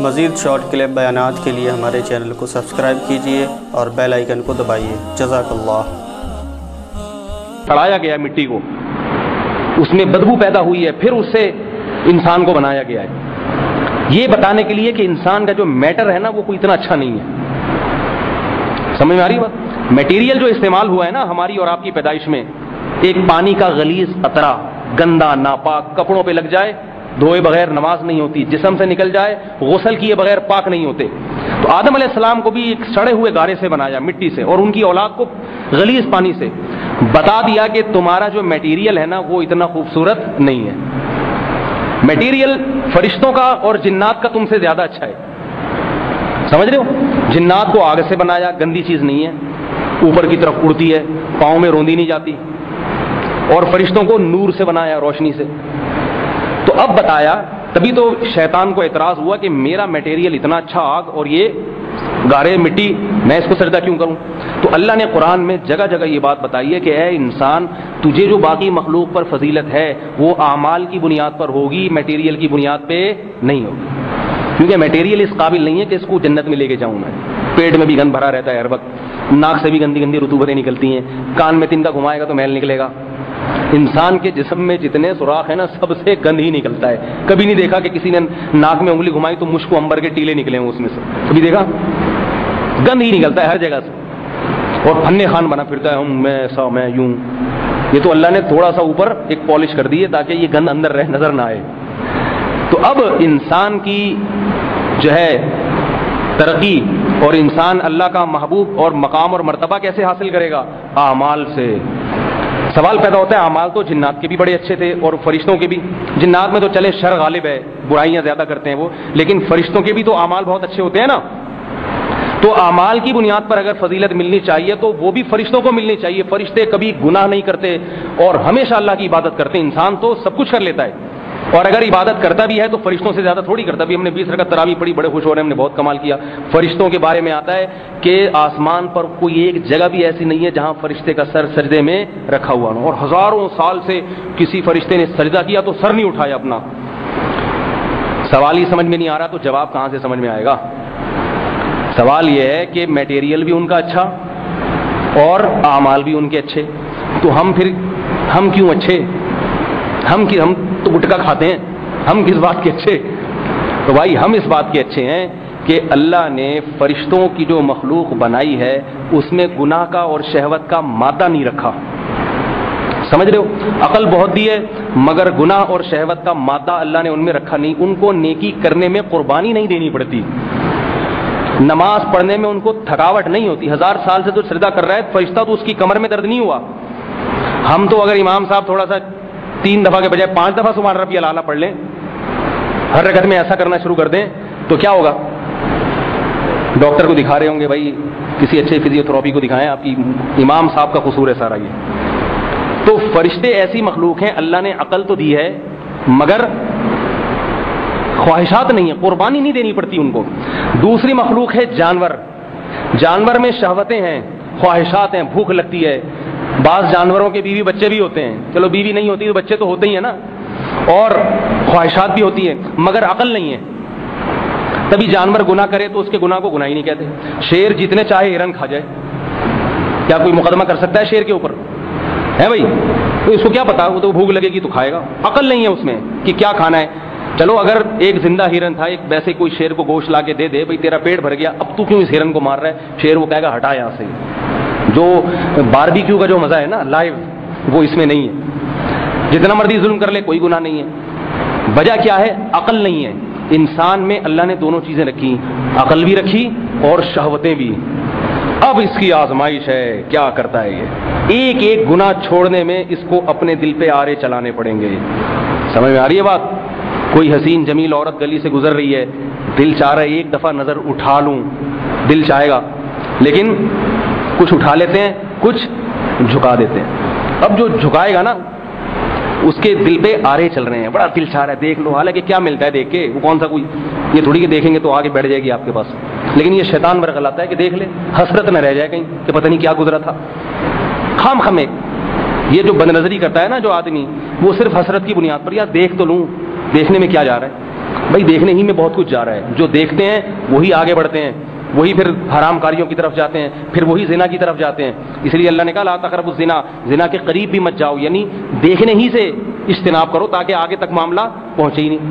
مزید short clip بیانات کے لیے ہمارے چینل کو سبسکرائب کیجیے اور بیل آئیکن کو دبائیے۔ جزاک اللہ۔ سڑایا گیا مٹی کو، اس میں بدبو پیدا ہوئی ہے، پھر اس سے انسان کو بنایا گیا ہے، یہ بتانے کے لیے کہ انسان کا جو میٹر ہے نا وہ کوئی اتنا اچھا نہیں ہے۔ سمجھ میں آ رہی بات؟ میٹیریل جو استعمال ہوا ہے نا ہماری اور آپ کی پیدائش میں، ایک پانی کا غلیظ قطرہ گندا ناپاک کپڑوں پہ لگ جائے، دھوئے بغیر نماز نہیں ہوتی، جسم سے نکل جائے غسل کیے بغیر پاک نہیں ہوتے۔ تو آدم علیہ السلام کو بھی ایک سڑے ہوئے گارے سے بنایا، مٹی سے، اور ان کی اولاد کو غلیظ پانی سے، بتا دیا کہ تمہارا جو میٹیریل ہے نا وہ اتنا خوبصورت نہیں ہے، میٹیریل فرشتوں کا اور جنات کا تم سے زیادہ اچھا ہے۔ سمجھ رہے ہو؟ جنات کو آگ سے بنایا، گندی چیز نہیں ہے، اوپر کی طرف اڑتی ہے، پاؤں میں روندی نہیں جاتی، اور فرشتوں کو نور سے بنایا، روشنی سے۔ تو اب بتایا، تبھی تو شیطان کو اعتراض ہوا کہ میرا میٹیریل اتنا اچھا آگ اور یہ گارے مٹی، میں اس کو سجدہ کیوں کروں؟ تو اللہ نے قرآن میں جگہ جگہ یہ بات بتائی ہے کہ اے انسان، تجھے جو باقی مخلوق پر فضیلت ہے وہ اعمال کی بنیاد پر ہوگی، میٹیریل کی بنیاد پہ نہیں ہوگی، کیونکہ میٹیریل اس قابل نہیں ہے کہ اس کو جنت میں لے کے جاؤں میں۔ پیٹ میں بھی گند بھرا رہتا ہے ہر وقت، ناک سے بھی گندی گندی رطوبتیں نکلتی ہیں، کان میں تنکا گھمائے گا تو میل نکلے گا۔ انسان کے جسم میں جتنے سوراخ ہیں نا سب سے گند ہی نکلتا ہے۔ کبھی نہیں دیکھا کہ کسی نے ناک میں انگلی گھمائی تو مشک و عنبر کے ٹیلے نکلے ہوں اس میں سے؟ کبھی دیکھا؟ گند ہی نکلتا ہے ہر جگہ سے، اور پھنے خان بنا پھرتا ہے، میں ایسا میں یوں۔ یہ تو اللہ نے تھوڑا سا اوپر ایک پالش کر دی ہے تاکہ یہ گند اندر رہ نظر نہ آئے۔ تو اب انسان کی جو ہے ترقی اور انسان اللہ کا محبوب اور مقام اور مرتبہ کیسے حاصل کرے گا؟ اعمال سے۔ سوال پیدا ہوتا ہے، اعمال تو جنات کے بھی بڑے اچھے تھے اور فرشتوں کے بھی، جنات میں تو چلے شر غالب ہے، برائیاں زیادہ کرتے ہیں وہ، لیکن فرشتوں کے بھی تو اعمال بہت اچھے ہوتے ہیں نا۔ تو اعمال کی بنیاد پر اگر فضیلت ملنی چاہیے تو وہ بھی فرشتوں کو ملنی چاہیے۔ فرشتے کبھی گناہ نہیں کرتے اور ہمیشہ اللہ کی عبادت کرتے ہیں، انسان تو سب کچھ کر لیتا ہے، اور اگر عبادت کرتا بھی ہے تو فرشتوں سے زیادہ تھوڑی کرتا بھی۔ ہم نے 20 رکعت تراویح پڑھی، بڑے خوش ہو رہے ہیں، ہم نے بہت کمال کیا۔ فرشتوں کے بارے میں آتا ہے کہ آسمان پر کوئی ایک جگہ بھی ایسی نہیں ہے جہاں فرشتے کا سر سجدے میں رکھا ہوا ہو، اور ہزاروں سال سے کسی فرشتے نے سجدہ کیا تو سر نہیں اٹھایا اپنا۔ سوال ہی سمجھ میں نہیں آ رہا تو جواب کہاں سے سمجھ میں آئے گا؟ سوال یہ ہے کہ میٹیریل بھی ان کا اچھا اور اعمال بھی ان کے اچھے، تو ہم کیوں اچھے؟ ہم تو گٹکا کھاتے ہیں، ہم کس بات کے اچھے؟ تو بھائی ہم اس بات کے اچھے ہیں کہ اللہ نے فرشتوں کی جو مخلوق بنائی ہے اس میں گناہ کا اور شہوت کا مادہ نہیں رکھا۔ سمجھ رہے ہو؟ عقل بہت دی ہے مگر گناہ اور شہوت کا مادہ اللہ نے ان میں رکھا نہیں۔ ان کو نیکی کرنے میں قربانی نہیں دینی پڑتی، نماز پڑھنے میں ان کو تھکاوٹ نہیں ہوتی۔ 1000 سال سے تو سجدہ کر رہا ہے فرشتہ تو اس کی کمر میں درد نہیں ہوا۔ ہم تو اگر امام صاحب تھوڑا سا 3 دفعہ کے بجائے 5 دفعہ سبحان ربی الاعلیٰ پڑھ لیں، ہر رکعت میں ایسا کرنا شروع کر دیں تو کیا ہوگا؟ ڈاکٹر کو دکھا رہے ہوں گے، بھائی کسی اچھے فزیوتھراپی کو دکھائیں، آپ کی امام صاحب کا قصور ہے سارا یہ۔ تو فرشتے ایسی مخلوق ہیں، اللہ نے عقل تو دی ہے مگر خواہشات نہیں ہیں، قربانی نہیں دینی پڑتی ان کو۔ دوسری مخلوق ہے جانور، جانور میں شہوتیں ہیں، خواہشات ہیں، بھوک لگتی ہے۔ بعض جانوروں کے بیوی بچے بھی ہوتے ہیں، چلو بیوی نہیں ہوتی تو بچے تو ہوتے ہی ہیں نا، اور خواہشات بھی ہوتی ہیں مگر عقل نہیں ہے۔ تبھی جانور گناہ کرے تو اس کے گناہ کو گناہ ہی نہیں کہتے۔ شیر جتنے چاہے ہرن کھا جائے، کیا کوئی مقدمہ کر سکتا ہے شیر کے اوپر؟ ہے بھائی؟ تو اس کو کیا پتا، وہ تو بھوک لگے گی تو کھائے گا، عقل نہیں ہے اس میں کہ کیا کھانا ہے۔ چلو اگر ایک زندہ ہرن تھا، ایک ویسے کوئی شیر کو گوشت لا کے دے دے، بھائی تیرا پیٹ بھر گیا، اب تو کیوں اس ہرن کو مار رہا ہے؟ شیر وہ کہے گا ہٹا یہاں سے، جو باربیکیو کا جو مزہ ہے نا لائیو، وہ اس میں نہیں ہے۔ جتنا مرضی ظلم کر لے کوئی گناہ نہیں ہے۔ وجہ کیا ہے؟ عقل نہیں ہے۔ انسان میں اللہ نے دونوں چیزیں رکھی، عقل بھی رکھی اور شہوتیں بھی۔ اب اس کی آزمائش ہے، کیا کرتا ہے یہ؟ ایک ایک گناہ چھوڑنے میں اس کو اپنے دل پہ آرے چلانے پڑیں گے۔ سمجھ میں آ رہی ہے بات؟ کوئی حسین جمیل عورت گلی سے گزر رہی ہے، دل چاہ رہا ہے ایک دفعہ نظر اٹھا لوں، دل چاہے گا، لیکن کچھ اٹھا لیتے ہیں، کچھ جھکا دیتے ہیں۔ اب جو جھکائے گا نا اس کے دل پہ آرے چل رہے ہیں، بڑا دل چاہ رہا ہے دیکھ لو، حالانکہ کیا ملتا ہے دیکھ کے؟ وہ کون سا کوئی یہ تھوڑی کہ دیکھیں گے تو آگے بیٹھ جائے گی آپ کے پاس، لیکن یہ شیطان ورغلاتا ہے کہ دیکھ لے، حسرت نہ رہ جائے کہیں کہ پتہ نہیں کیا گزرا تھا۔ خام خمے یہ جو بد نظری کرتا ہے نا جو آدمی، وہ صرف حسرت کی بنیاد پر، یار دیکھ تو لوں، دیکھنے میں کیا جا رہا ہے؟ بھائی دیکھنے ہی میں بہت کچھ جا رہا ہے. جو دیکھتے ہیں وہی آگے بڑھتے ہیں, وہی پھر حرام کاریوں کی طرف جاتے ہیں, پھر وہی زنا کی طرف جاتے ہیں. اس لیے اللہ نے کہا لا تقربوا الزنا, زنا کے قریب بھی مت جاؤ, یعنی دیکھنے ہی سے اجتناب کرو تاکہ آگے تک معاملہ پہنچے ہی نہیں.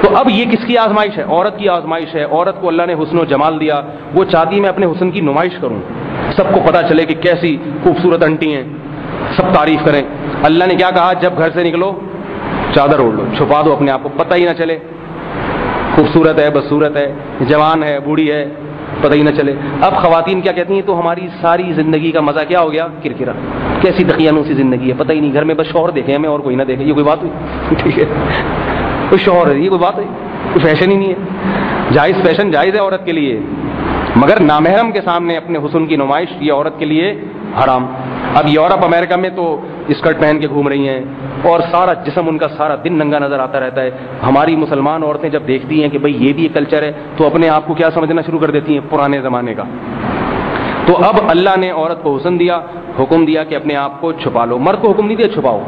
تو اب یہ کس کی آزمائش ہے؟ عورت کی آزمائش ہے. عورت کو اللہ نے حسن و جمال دیا, وہ چاہتی ہے میں اپنے حسن کی نمائش کروں, سب کو پتہ چلے کہ کیسی خوبصورت انٹی ہیں, سب تعریف کریں. اللہ نے کیا کہا؟ جب گھر سے نکلو چادر اوڑھ لو, چھپا دو اپنے آپ کو, پتہ ہی نہ چلے خوبصورت ہے, بدصورت ہے, جوان ہے, بوڑھی ہے, پتہ ہی نہ چلے. اب خواتین کیا کہتی ہیں؟ تو ہماری ساری زندگی کا مزہ کیا ہو گیا؟ کرکرا. کیسی دقیانوسی زندگی ہے, پتہ ہی نہیں, گھر میں بس شوہر دیکھے ہمیں اور کوئی نہ دیکھے. یہ کوئی بات ہوئی؟ ٹھیک ہے, کوئی شوہر ہے, یہ کوئی بات ہے؟ کوئی فیشن ہی نہیں ہے. جائز فیشن جائز ہے عورت کے لیے, مگر نامحرم کے سامنے اپنے حسن کی نمائش یہ عورت کے لیے حرام. اب یورپ امریکہ میں تو اسکرٹ پہن کے گھوم رہی ہیں اور سارا جسم ان کا سارا دن ننگا نظر آتا رہتا ہے. ہماری مسلمان عورتیں جب دیکھتی ہیں کہ بھئی یہ بھی ایک کلچر ہے تو اپنے آپ کو کیا سمجھنا شروع کر دیتی ہیں؟ پرانے زمانے کا. تو اب اللہ نے عورت کو حسن دیا, حکم دیا کہ اپنے آپ کو چھپا لو. مرد کو حکم نہیں دیا چھپاؤ,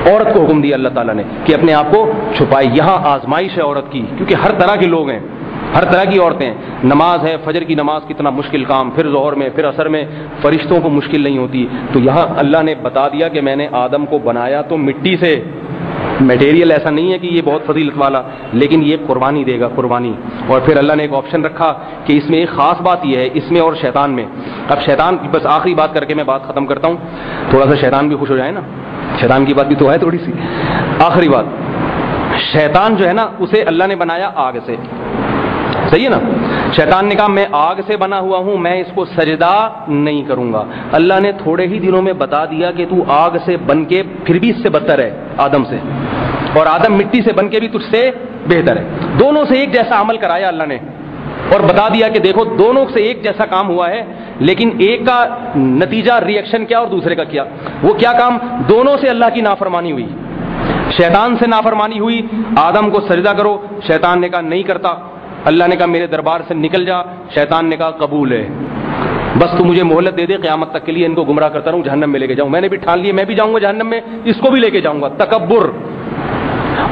عورت کو حکم دیا اللہ تعالیٰ نے کہ اپنے آپ کو چھپائے. یہاں آزمائش ہے عورت کی, کیونکہ ہر طرح کے لوگ ہیں, ہر طرح کی عورتیں. نماز ہے, فجر کی نماز کتنا مشکل کام, پھر ظہر میں, پھر عصر میں, فرشتوں کو مشکل نہیں ہوتی. تو یہاں اللہ نے بتا دیا کہ میں نے آدم کو بنایا تو مٹی سے. میٹیریل ایسا نہیں ہے کہ یہ بہت فضیلت والا, لیکن یہ قربانی دے گا, قربانی. اور پھر اللہ نے ایک آپشن رکھا کہ اس میں ایک خاص بات یہ ہے, اس میں اور شیطان میں. اب شیطان, بس آخری بات کر کے میں بات ختم کرتا ہوں, تھوڑا سا شیطان بھی خوش ہو جائے نا, شیطان کی بات بھی تو ہے تھوڑی سی. آخری بات, شیطان جو ہے نا اسے اللہ نے بنایا آگ سے, صحیح ہے نا. شیطان نے کہا میں آگ سے بنا ہوا ہوں, میں اس کو سجدہ نہیں کروں گا. اللہ نے تھوڑے ہی دنوں میں بتا دیا کہ تو آگ سے بن کے پھر بھی اس سے بدتر ہے آدم سے, اور آدم مٹی سے بن کے بھی تجھ سے بہتر ہے. دونوں سے ایک جیسا عمل کرایا اللہ نے, اور بتا دیا کہ دیکھو دونوں سے ایک جیسا کام ہوا ہے, لیکن ایک کا نتیجہ ریئیکشن کیا اور دوسرے کا کیا. وہ کیا کام؟ دونوں سے اللہ کی نافرمانی ہوئی. شیطان سے نافرمانی ہوئی, آدم کو سجدہ کرو, شیطان نے کہا نہیں کرتا. اللہ نے کہا میرے دربار سے نکل جا, شیطان نے کہا قبول ہے, بس تو مجھے مہلت دے دے, قیامت تک کے لیے ان کو گمراہ کرتا رہوں, جہنم میں لے کے جاؤں. میں نے بھی ٹھان لیا میں بھی جاؤں گا جہنم میں, اس کو بھی لے کے جاؤں گا. تکبر.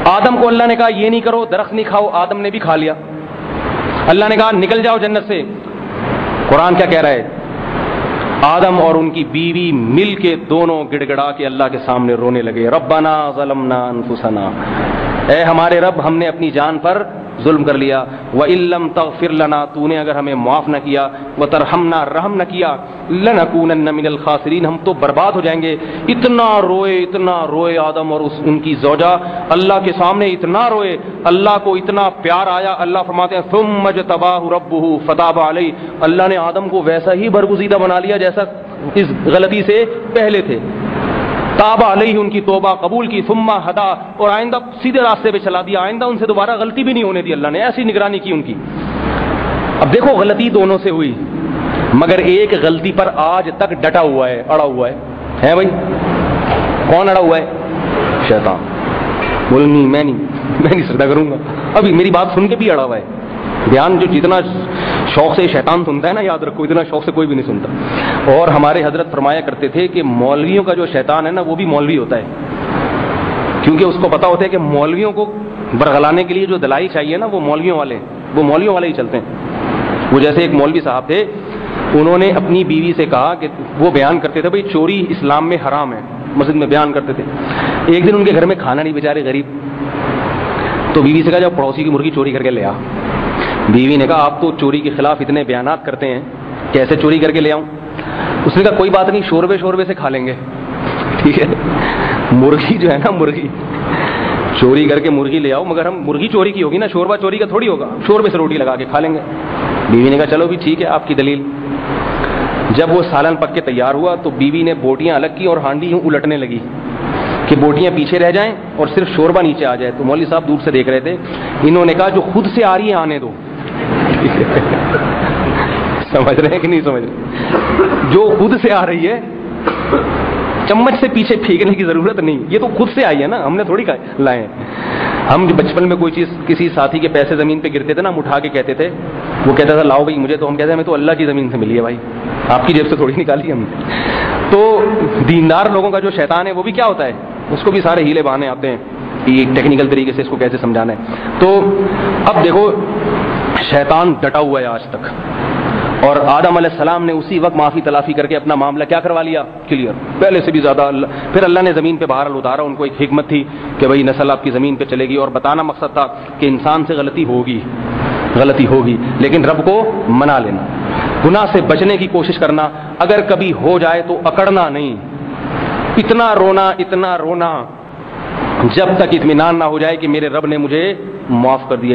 آدم کو اللہ نے کہا یہ نہیں کرو, درخت نہیں کھاؤ, آدم نے بھی کھا لیا. اللہ نے کہا نکل جاؤ جنت سے. قرآن کیا کہہ رہا ہے؟ آدم اور ان کی بیوی مل کے دونوں گڑ گڑا کے اللہ کے سامنے رونے لگے, ربنا ظلمنا انفسنا, اے ہمارے رب ہم نے اپنی جان پر ظلم کر لیا, وَإِن لَّمْ تَغْفِرْ لَنَا, تو نے اگر ہمیں معاف نہ کیا, وَتَرْحَمْنَا, رحم نہ کیا, لَنَكُونَنَّ مِنَ الْخَاسِرِينَ, ہم تو برباد ہو جائیں گے. اتنا روئے آدم اور ان کی زوجہ اللہ کے سامنے, اتنا روئے, اللہ کو اتنا پیار آیا. اللہ فرماتے ہیں ثُمَّ اجْتَبَاهُ رَبُّهُ فَتَابَ عَلَيْهِ, اللہ نے آدم کو ویسا ہی برگزیدہ بنا لیا جیسا اس غلطی سے پہلے تھے. تاب علیہ, ان کی توبہ قبول کی. ثم ہدا, اور آئندہ سیدھے راستے پہ چلا دیا, آئندہ ان سے دوبارہ غلطی بھی نہیں ہونے دی. اللہ نے ایسی نگرانی کی ان کی. اب دیکھو غلطی دونوں سے ہوئی, مگر ایک غلطی پر آج تک ڈٹا ہوا ہے, اڑا ہوا ہے بھائی. کون اڑا ہوا ہے؟ شیطان. بول نہیں, میں نہیں سجدہ کروں گا. ابھی میری بات سن کے بھی اڑا ہوا ہے. بیان جو جتنا شوق سے شیطان سنتا ہے نا, یاد رکھو اتنا شوق سے کوئی بھی نہیں سنتا. اور ہمارے حضرت فرمایا کرتے تھے کہ مولویوں کا جو شیطان ہے نا وہ بھی مولوی ہوتا ہے, کیونکہ اس کو پتا ہوتا ہے کہ مولویوں کو برگلانے کے لیے جو دلائی چاہیے نا وہ مولویوں والے ہی چلتے ہیں. وہ جیسے ایک مولوی صاحب تھے, انہوں نے اپنی بیوی سے کہا کہ وہ بیان کرتے تھے بھائی چوری اسلام میں حرام ہے, مسجد میں بیان کرتے تھے. ایک دن ان کے گھر میں کھانا نہیں, بیچارے غریب, تو بیوی سے کہا جب پڑوسی کی مرغی چوری کر کے لے آ. بیوی نے کہا آپ تو چوری کے خلاف اتنے بیانات کرتے ہیں, کیسے چوری کر کے لے آؤں؟ اس نے کہا کوئی بات نہیں, شوربے سے کھا لیں گے. ٹھیک ہے, مرغی جو ہے نا, مرغی چوری کر کے مرغی لے آؤ, مگر ہم مرغی چوری کی ہوگی نا, شوربہ چوری کا تھوڑی ہوگا, شوربے سے روٹی لگا کے کھا لیں گے. بیوی نے کہا چلو بھی ٹھیک ہے, آپ کی دلیل. جب وہ سالن پک کے تیار ہوا تو بیوی نے بوٹیاں الگ کی اور ہانڈی یوں الٹنے لگی کہ بوٹیاں پیچھے رہ جائیں اور صرف شوربہ نیچے آ جائے. تو مولوی صاحب دور سے دیکھ رہے تھے. انہوں نے کہا جو خود سے آ رہی ہے آنے دو. سمجھ رہے ہیں کہ نہیں سمجھ رہے؟ جو خود سے آ رہی ہے, چمچ سے پیچھے پھینکنے کی ضرورت نہیں, یہ تو خود سے آئی ہے نا, ہم نے تھوڑی لائے ہیں. ہم بچپن میں کوئی چیز کسی ساتھی کے پیسے زمین پہ گرتے تھے نا, ہم اٹھا کے کہتے تھے, وہ کہتا تھا لاؤ بھائی مجھے, تو ہم کہتے ہیں ہمیں تو اللہ کی زمین سے ملی ہے بھائی, آپ کی جیب سے تھوڑی نکالی ہم نے. تو دیندار لوگوں کا جو شیطان ہے وہ بھی کیا ہوتا ہے, اس کو بھی سارے ہیلے بہانے آتے ہیں. یہ ٹیکنیکل طریقے سے اس کو کیسے سمجھانا ہے. تو اب دیکھو شیطان ڈٹا ہوا ہے آج تک، اور آدم علیہ السلام نے اسی وقت معافی تلافی کر کے اپنا معاملہ کیا کروا لیا، کلیئر، پہلے سے بھی زیادہ. پھر اللہ نے زمین پہ بہرحال اتارا، ان کو ایک حکمت تھی کہ بھائی نسل آپ کی زمین پہ چلے گی، اور بتانا مقصد تھا کہ انسان سے غلطی ہوگی لیکن رب کو منا لینا، گناہ سے بچنے کی کوشش کرنا، اگر کبھی ہو جائے تو اکڑنا نہیں، اتنا رونا جب تک اطمینان نہ ہو جائے کہ میرے رب نے مجھے معاف کر دیا.